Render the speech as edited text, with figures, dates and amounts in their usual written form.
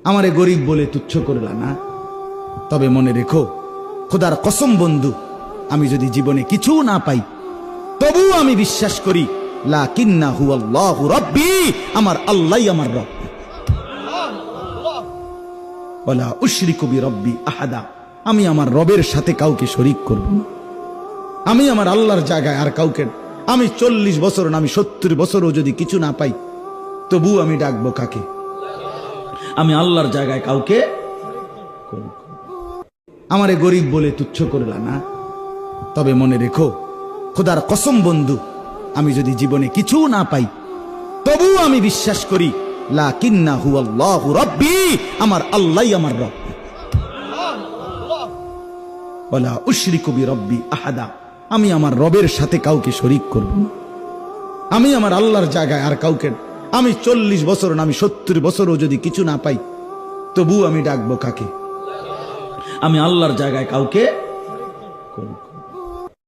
আমারে গরিব বলে তুচ্ছ করলা না, তবে মনে রেখো খোদার কসম বন্ধু, আমি যদি জীবনে কিছু না পাই তবু আমি বিশ্বাস করি লাকিন্নাহু আল্লাহু রাব্বি, আমার আল্লাহই আমার রব। ওয়ালা উশরিকু বিরাব্বি আহাদা, আমি আমার রবের সাথে কাউকে শরীক করব না। আমি আমার আল্লাহর জায়গায় আর কাউকে, আমি 40 বছর না আমি 70 বছরও যদি কিছু না পাই তবু আমি ডাকবো কাকে? আমি আল্লাহর জায়গায় কাউকে করব। আমারে গরিব বলে তুচ্ছ করলা না, তবে মনে রেখো খোদার কসম বন্ধু, আমি যদি জীবনে কিছু না পাই তবু আমি বিশ্বাস করি লাকিন্নাহু আল্লাহু রাব্বি, আমার আল্লাহই আমার রব। ওয়ালা উশরিকু বিরাব্বি আহাদা, আমি আমার রবের সাথে কাউকে শরীক করব না। আমি আমার আল্লাহর জায়গায় আর কাউকে, আমি 40 বছর না আমি 70 বছরও যদি কিছু না পাই তবু আমি ডাকবো কাকে? আমি আল্লাহর জায়গায় কাউকে করব।